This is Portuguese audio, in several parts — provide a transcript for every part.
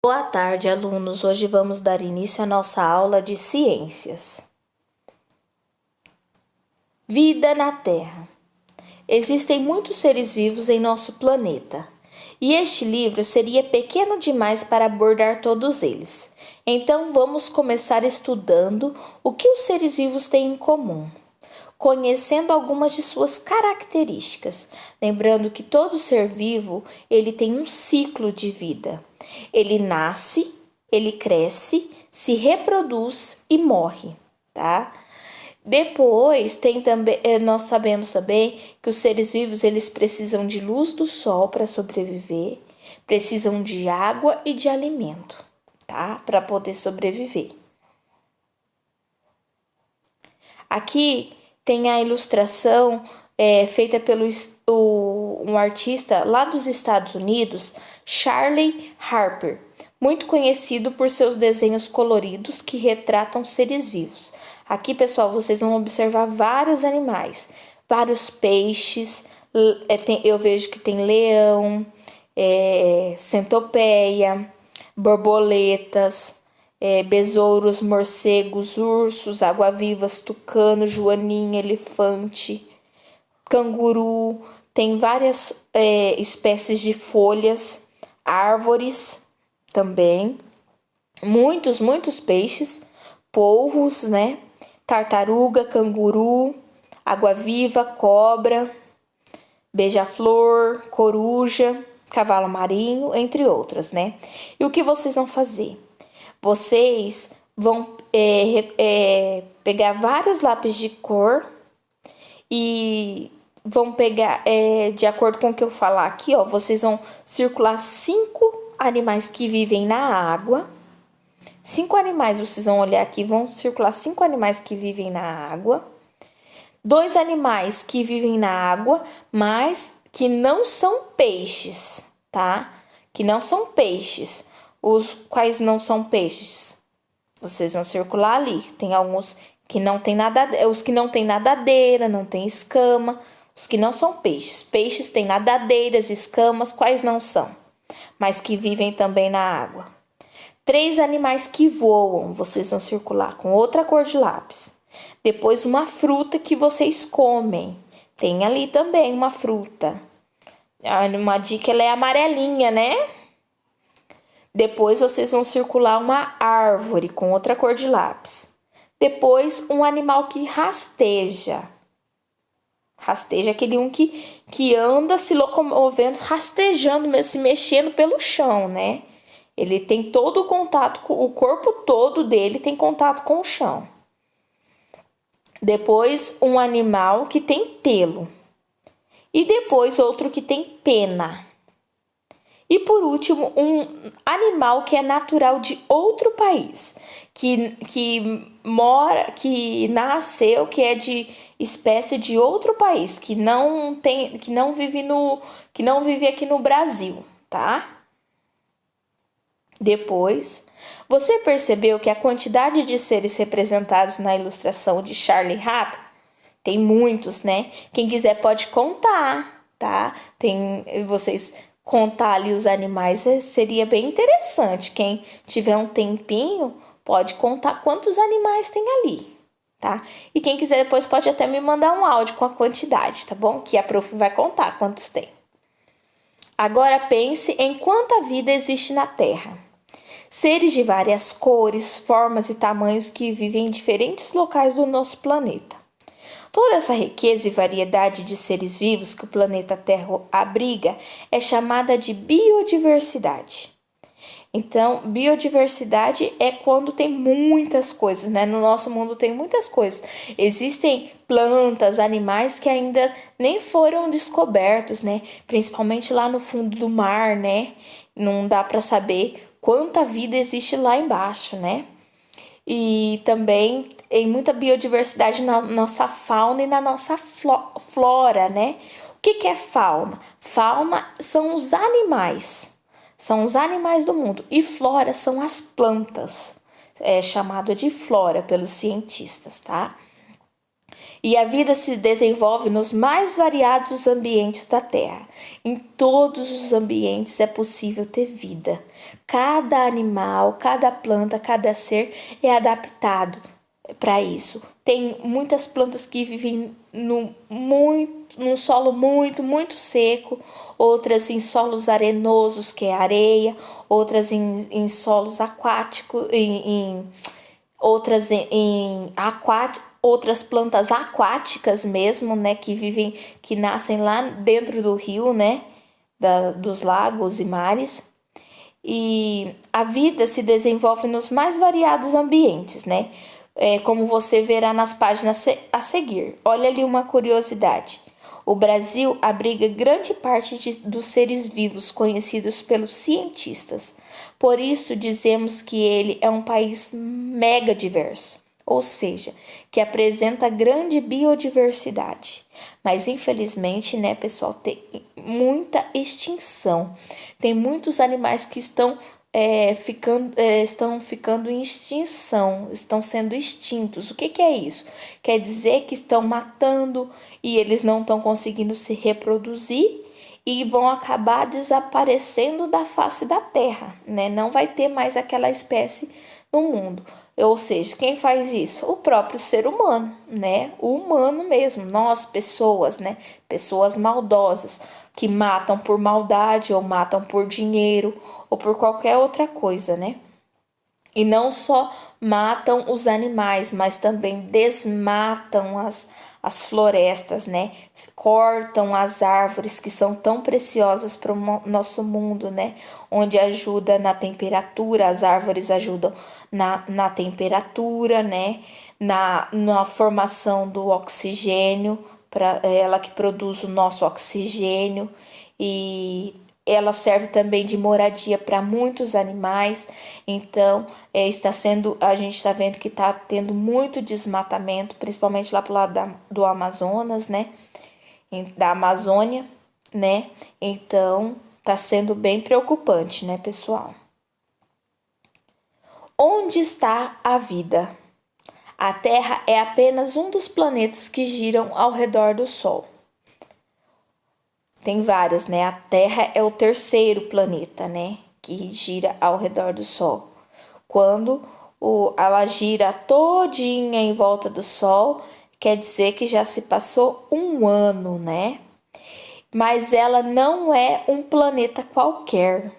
Boa tarde, alunos. Hoje vamos dar início à nossa aula de ciências. Vida na Terra. Existem muitos seres vivos em nosso planeta, e este livro seria pequeno demais para abordar todos eles. Então vamos começar estudando o que os seres vivos têm em comum, conhecendo algumas de suas características, lembrando que todo ser vivo, ele tem um ciclo de vida. Ele nasce, ele cresce, se reproduz e morre, tá? Depois tem também, nós sabemos também que os seres vivos eles precisam de luz do sol para sobreviver, precisam de água e de alimento, tá? Para poder sobreviver. Aqui tem a ilustração feita pelo um artista lá dos Estados Unidos, Charlie Harper, muito conhecido por seus desenhos coloridos que retratam seres vivos. Aqui, pessoal, vocês vão observar vários animais, vários peixes, eu vejo que tem leão, centopeia, borboletas, besouros, morcegos, ursos, água-vivas, tucano, joaninha, elefante, canguru, tem várias espécies de folhas, árvores também, muitos peixes, polvos, né? Tartaruga, canguru, água-viva, cobra, beija-flor, coruja, cavalo marinho, entre outras, né? E o que vocês vão fazer? Vocês vão pegar vários lápis de cor e vão pegar, de acordo com o que eu falar aqui, ó, vocês vão circular 5 animais que vivem na água. 5 animais, vocês vão olhar aqui, vão circular 5 animais que vivem na água. 2 animais que vivem na água, mas que não são peixes, tá? Que não são peixes. Os quais não são peixes? Vocês vão circular ali. Tem alguns que não tem nada, os que não tem nadadeira, não tem escama, os que não são peixes. Peixes têm nadadeiras, escamas, quais não são? Mas que vivem também na água. 3 animais que voam, vocês vão circular com outra cor de lápis. Depois uma fruta que vocês comem. Tem ali também uma fruta. Uma dica, ela é amarelinha, né? Depois vocês vão circular uma árvore com outra cor de lápis. Depois um animal que rasteja. Rasteja é aquele que anda se locomovendo, rastejando, se mexendo pelo chão, né? Ele tem todo o contato, o corpo todo dele tem contato com o chão. Depois, um animal que tem pelo. E depois, outro que tem pena. E por último, um animal que é natural de outro país. Que mora, que nasceu, que é de espécie de outro país. Que não vive aqui no Brasil, tá? Depois, você percebeu que a quantidade de seres representados na ilustração de Charlie Harper tem muitos, né? Quem quiser pode contar, tá? Vocês contar ali os animais seria bem interessante. Quem tiver um tempinho pode contar quantos animais tem ali, tá? E quem quiser depois pode até me mandar um áudio com a quantidade, tá bom? Que a prof vai contar quantos tem. Agora pense em quanta vida existe na Terra. Seres de várias cores, formas e tamanhos que vivem em diferentes locais do nosso planeta. Toda essa riqueza e variedade de seres vivos que o planeta Terra abriga é chamada de biodiversidade. Então, biodiversidade é quando tem muitas coisas, né? No nosso mundo tem muitas coisas. Existem plantas, animais que ainda nem foram descobertos, né? Principalmente lá no fundo do mar, né? Não dá para saber quanta vida existe lá embaixo, né? E também tem muita biodiversidade na nossa fauna e na nossa flora, né? O que é fauna? Fauna são os animais. São os animais do mundo. E flora são as plantas. É chamado de flora pelos cientistas, tá? E a vida se desenvolve nos mais variados ambientes da Terra. Em todos os ambientes é possível ter vida. Cada animal, cada planta, cada ser é adaptado para isso. Tem muitas plantas que vivem num solo muito seco, outras em solos arenosos, que é areia, outras em solos aquáticos, outras outras plantas aquáticas mesmo, né, que vivem, que nascem lá dentro do rio, né, dos lagos e mares. E a vida se desenvolve nos mais variados ambientes, né? Como você verá nas páginas a seguir. Olha ali uma curiosidade. O Brasil abriga grande parte dos seres vivos conhecidos pelos cientistas. Por isso dizemos que ele é um país mega diverso, ou seja, que apresenta grande biodiversidade. Mas infelizmente, né, pessoal, tem muita extinção. Tem muitos animais que estão ficando em extinção, estão sendo extintos. O que é isso? Quer dizer que estão matando e eles não estão conseguindo se reproduzir e vão acabar desaparecendo da face da Terra, né? Não vai ter mais aquela espécie no mundo. Ou seja, quem faz isso? O próprio ser humano, né? O humano mesmo, nós, pessoas, né? Pessoas maldosas que matam por maldade ou matam por dinheiro ou por qualquer outra coisa, né? E não só matam os animais, mas também desmatam as florestas, né? Cortam as árvores que são tão preciosas para o nosso mundo, né? Onde ajuda na temperatura, as árvores ajudam na temperatura, né? Na formação do oxigênio, para ela que produz o nosso oxigênio, e ela serve também de moradia para muitos animais. Então, a gente está vendo que está tendo muito desmatamento, principalmente lá pro lado do Amazonas, né? Da Amazônia, né? Então, está sendo bem preocupante, né, pessoal? Onde está a vida? A Terra é apenas um dos planetas que giram ao redor do Sol. Tem vários, né? A Terra é o terceiro planeta, né? Que gira ao redor do Sol. Quando ela gira todinha em volta do Sol, quer dizer que já se passou um ano, né? Mas ela não é um planeta qualquer,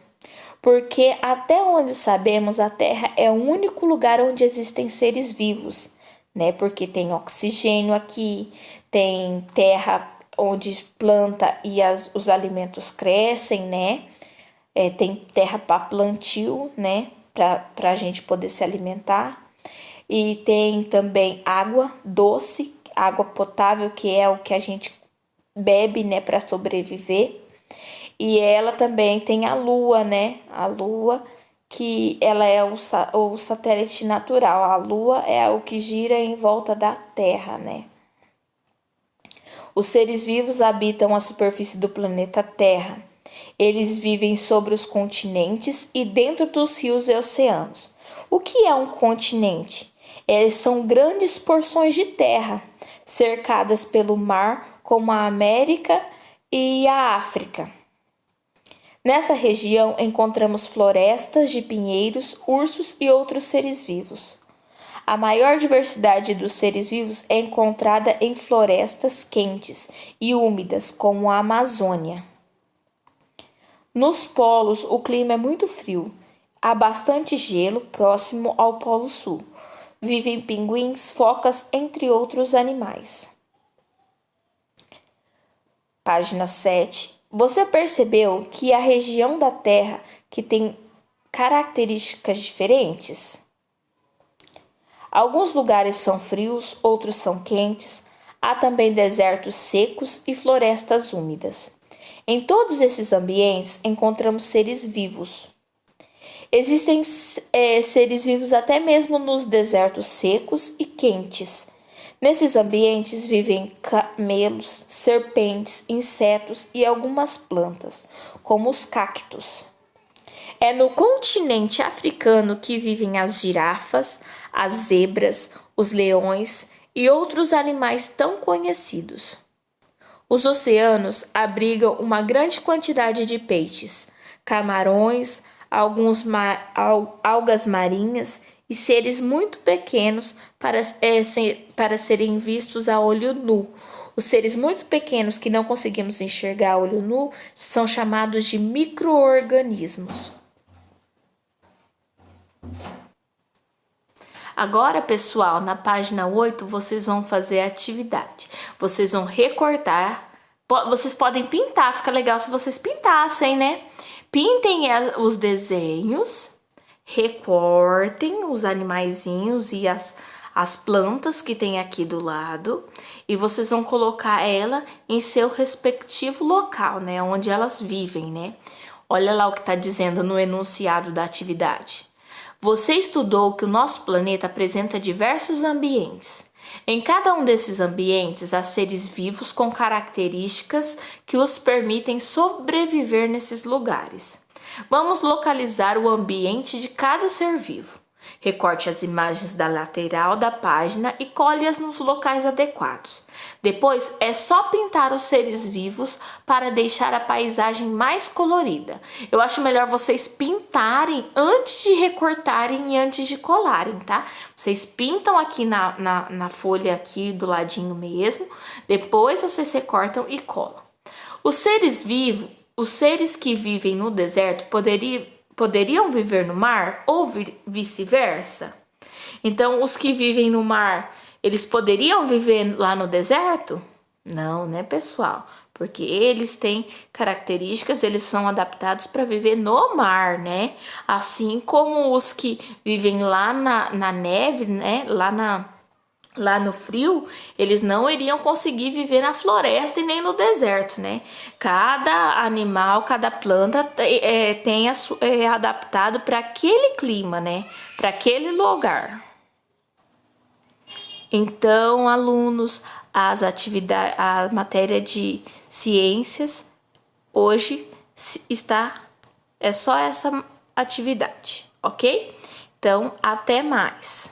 porque até onde sabemos, a Terra é o único lugar onde existem seres vivos, né? Porque tem oxigênio aqui, tem terra onde planta e os alimentos crescem, né? Tem terra para plantio, né? Para a gente poder se alimentar. E tem também água doce, água potável, que é o que a gente bebe, né? Para sobreviver. E ela também tem a Lua, né? A Lua, que ela é o satélite natural. A Lua é o que gira em volta da Terra, né? Os seres vivos habitam a superfície do planeta Terra. Eles vivem sobre os continentes e dentro dos rios e oceanos. O que é um continente? Eles são grandes porções de terra, cercadas pelo mar, como a América e a África. Nesta região encontramos florestas de pinheiros, ursos e outros seres vivos. A maior diversidade dos seres vivos é encontrada em florestas quentes e úmidas, como a Amazônia. Nos polos, o clima é muito frio. Há bastante gelo próximo ao Polo Sul. Vivem pinguins, focas, entre outros animais. Página 7. Você percebeu que a região da Terra que tem características diferentes? Alguns lugares são frios, outros são quentes. Há também desertos secos e florestas úmidas. Em todos esses ambientes encontramos seres vivos. Existem seres vivos até mesmo nos desertos secos e quentes. Nesses ambientes vivem camelos, serpentes, insetos e algumas plantas, como os cactos. É no continente africano que vivem as girafas, as zebras, os leões e outros animais tão conhecidos. Os oceanos abrigam uma grande quantidade de peixes, camarões, algas marinhas e seres muito pequenos para serem vistos a olho nu. Os seres muito pequenos que não conseguimos enxergar a olho nu são chamados de micro-organismos. Agora, pessoal, na página 8, vocês vão fazer a atividade. Vocês vão recortar. Vocês podem pintar, fica legal se vocês pintassem, né? Pintem os desenhos, recortem os animaizinhos e as plantas que tem aqui do lado. E vocês vão colocar ela em seu respectivo local, né? Onde elas vivem, né? Olha lá o que está dizendo no enunciado da atividade. Você estudou que o nosso planeta apresenta diversos ambientes. Em cada um desses ambientes, há seres vivos com características que os permitem sobreviver nesses lugares. Vamos localizar o ambiente de cada ser vivo. Recorte as imagens da lateral da página e colhe-as nos locais adequados. Depois é só pintar os seres vivos para deixar a paisagem mais colorida. Eu acho melhor vocês pintarem antes de recortarem e antes de colarem, tá? Vocês pintam aqui na folha aqui do ladinho mesmo, depois vocês recortam e colam. Os seres que vivem no deserto poderiam viver no mar ou vice-versa? Então, os que vivem no mar, eles poderiam viver lá no deserto? Não, né, pessoal? Porque eles têm características, eles são adaptados para viver no mar, né? Assim como os que vivem lá na neve, né? Lá no frio, eles não iriam conseguir viver na floresta e nem no deserto, né? Cada animal, cada planta é adaptado para aquele clima, né? Para aquele lugar. Então, alunos, a matéria de ciências hoje é só essa atividade, ok? Então, até mais.